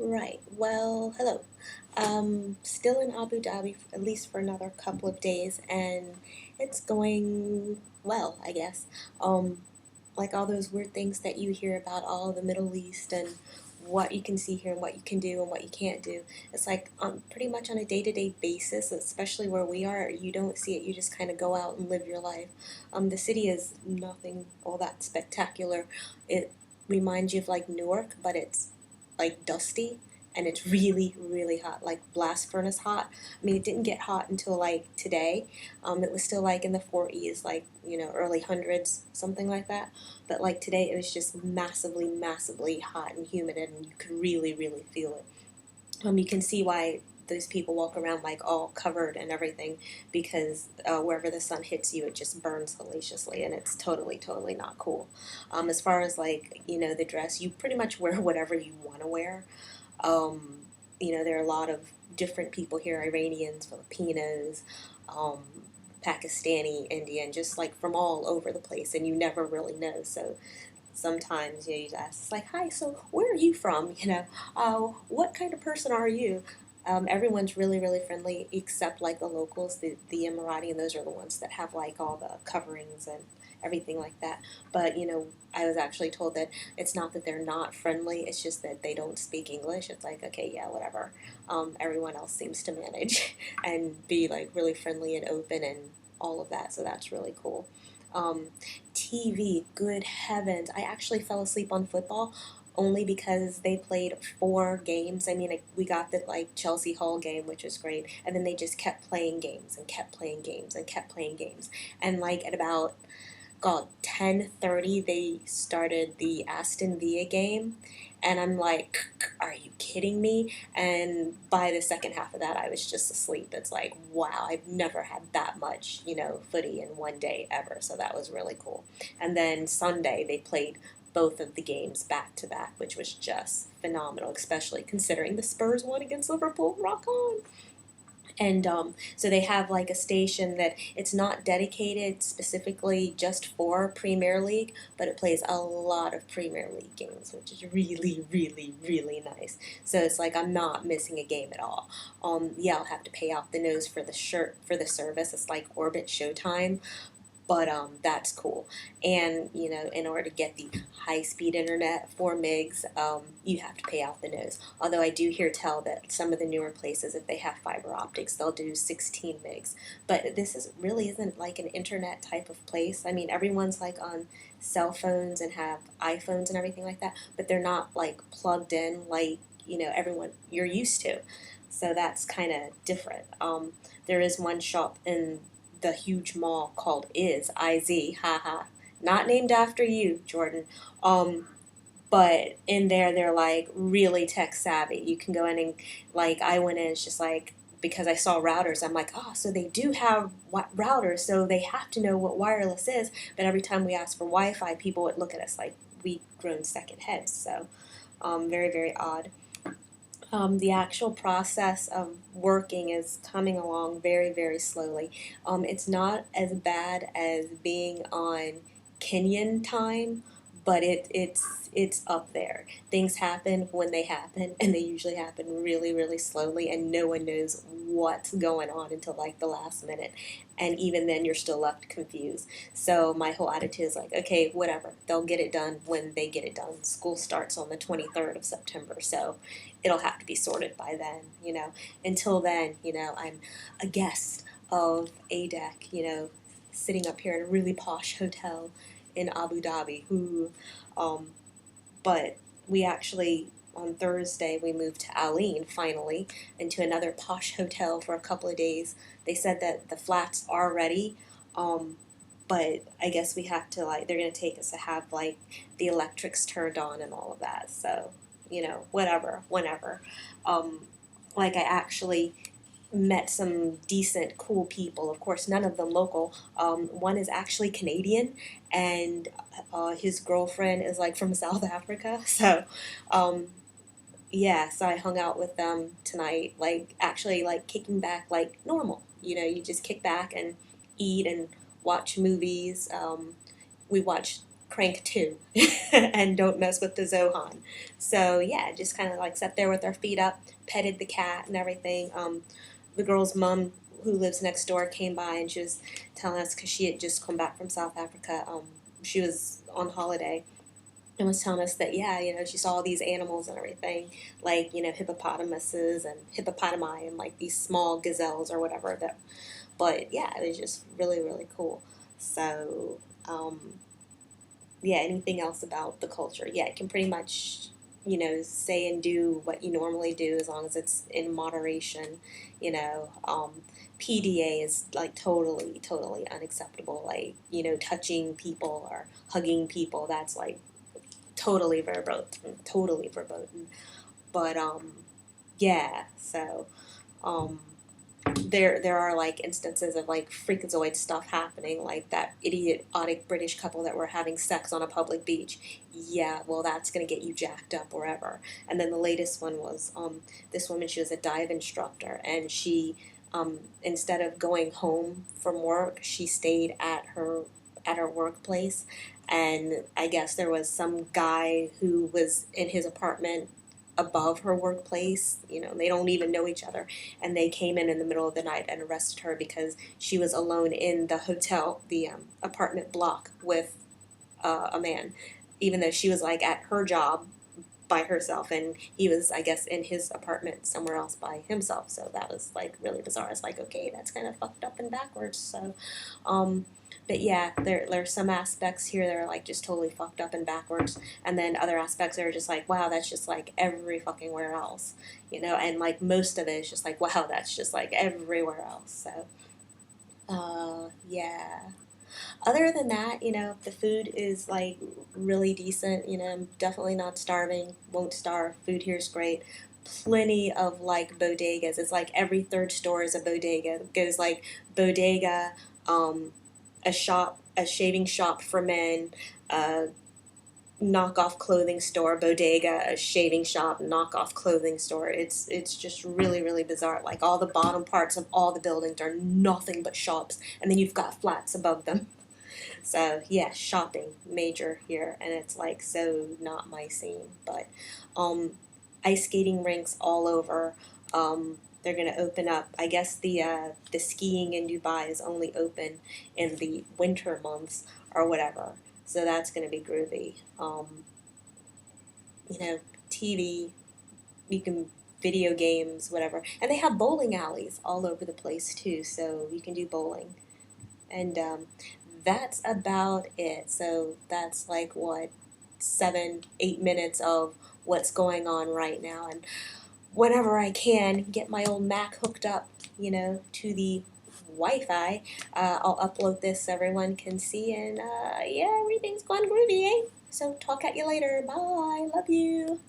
Right. Well, hello. Still in Abu Dhabi, at least for another couple of days, and it's going well, I guess. Um, like all those weird things that you hear about all the Middle East and what you can see here and what you can do and what you can't do. It's like pretty much on a day-to-day basis, especially where we are, you don't see it. You just kind of go out and live your life. The city is nothing all that spectacular. It reminds you of like Newark, but it's like dusty and it's really, really hot, like blast furnace hot. I mean, it didn't get hot until like today. It was still like in the 40s, like, early hundreds, something like that. But like today, it was just massively, massively hot and humid, and you could really, really feel it. You can see why those people walk around like all covered and everything because wherever the sun hits you, it just burns hellaciously, and it's totally, totally not cool. As far as like the dress, you pretty much wear whatever you want to wear. Um, there are a lot of different people here: Iranians, Filipinos, um, Pakistani, Indian, just like from all over the place, and you never really know. So sometimes you just ask, like, "Hi, so where are you from? What kind of person are you?" Everyone's really, really friendly except like the locals, the Emirati, and those are the ones that have like all the coverings and everything like that. But I was actually told that it's not that they're not friendly; it's just that they don't speak English. It's like, okay, yeah, whatever. Everyone else seems to manage and be like really friendly and open and all of that. So that's really cool. Um, TV, good heavens. I actually fell asleep on football only because they played 4 games. I mean, like, we got the like Chelsea Hull game, which was great, and then they just kept playing games and kept playing games and kept playing games. And like at about God 10:30, they started the Aston Villa game, and I'm like, are you kidding me? And by the second half of that, I was just asleep. It's like, wow, I've never had that much, footy in one day ever. So that was really cool. And then Sunday, they played both of the games back to back, which was just phenomenal, especially considering the Spurs won against Liverpool. Rock on. And so they have like a station that it's not dedicated specifically just for Premier League, but it plays a lot of Premier League games, which is really, really, really nice. So it's like I'm not missing a game at all. Yeah, I'll have to pay out the nose for the shirt for the service. It's like Orbit Showtime, but that's cool. And in order to get the high speed internet 4 megs, you have to pay out the nose. Although I do hear tell that some of the newer places, if they have fiber optics, they'll do 16 megs. But this is really isn't like an internet type of place. I mean, everyone's like on cell phones and have iPhones and everything like that, but they're not like plugged in like everyone you're used to. So that's kind of different. There is one shop in the huge mall called IZ, haha, not named after you, Jordan. Um, but in there, they're like really tech savvy. You can go in and like I went in, it's just like because I saw routers, I'm like, oh, so they do have routers, so they have to know what wireless is. But every time we ask for Wi-Fi, people would look at us like we grown second heads. So very, very odd. The actual process of working is coming along very, very slowly. It's not as bad as being on Kenyan time, but it's up there. Things happen when they happen, and they usually happen really, really slowly, and no one knows what's going on until like the last minute. And even then, you're still left confused. So my whole attitude is like, okay, whatever. They'll get it done when they get it done. School starts on the 23rd of September, so it'll have to be sorted by then. Until then, I'm a guest of ADEC, sitting up here in a really posh hotel in Abu Dhabi, um, but we actually, on Thursday, we moved to Aline finally into another posh hotel for a couple of days. They said that the flats are ready, um, but I guess we have to like, they're going to take us to have like the electrics turned on and all of that. So, whatever, whenever. Um, like I actually met some decent, cool people. Of course, none of them local. One is actually Canadian, and his girlfriend is like from South Africa. So, um, yeah, so I hung out with them tonight, like actually like kicking back like normal. You just kick back and eat and watch movies. We watched crank two and don't mess with the Zohan. So yeah, just kind of like sat there with our feet up, petted the cat and everything. The girl's mom, who lives next door, came by and she was telling us because she had just come back from South Africa. She was on holiday and was telling us that yeah, she saw all these animals and everything, like hippopotamuses and hippopotami and like these small gazelles or whatever. That, but yeah, it was just really really cool. So yeah, anything else about the culture? Yeah, it can pretty much say and do what you normally do as long as it's in moderation. PDA is like totally totally unacceptable. Like touching people or hugging people. That's like totally verboten. But yeah, so um, there are like instances of like freakazoid stuff happening, like that idiotic British couple that were having sex on a public beach. Yeah, well, that's gonna get you jacked up wherever. And then the latest one was this woman. She was a dive instructor, and she instead of going home from work, she stayed at her workplace. And I guess there was some guy who was in his apartment above her workplace. They don't even know each other, and they came in the middle of the night and arrested her because she was alone in the hotel, the apartment block with a man, even though she was like at her job by herself, and he was, I guess, in his apartment somewhere else by himself. So that was like really bizarre. It's like, okay, that's kind of fucked up and backwards. So but yeah, there's some aspects here that are like just totally fucked up and backwards, and then other aspects that are just like, wow, that's just like every fucking where else, and like most of it is just like, wow, that's just like everywhere else. So yeah. Other than that, the food is like really decent. I'm definitely not starving, won't starve. Food here is great. Plenty of like bodegas. It's like every third store is a bodega. It goes like bodega, um, a shaving shop for men, a knockoff clothing store, bodega, a shaving shop, knockoff clothing store. It's just really really bizarre. Like all the bottom parts of all the buildings are nothing but shops, and then you've got flats above them. So yeah, shopping major here, and it's like so not my scene. But um, ice skating rinks all over. They're gonna open up. I guess the skiing in Dubai is only open in the winter months or whatever. So that's gonna be groovy. You know, TV, you can video games, whatever, and they have bowling alleys all over the place too. So you can do bowling, and that's about it. So that's like what 7, 8 minutes of what's going on right now, and whenever I can get my old Mac hooked up, to the Wi-Fi, I'll upload this so everyone can see, and yeah, everything's going groovy, eh? So talk at you later. Bye. Love you.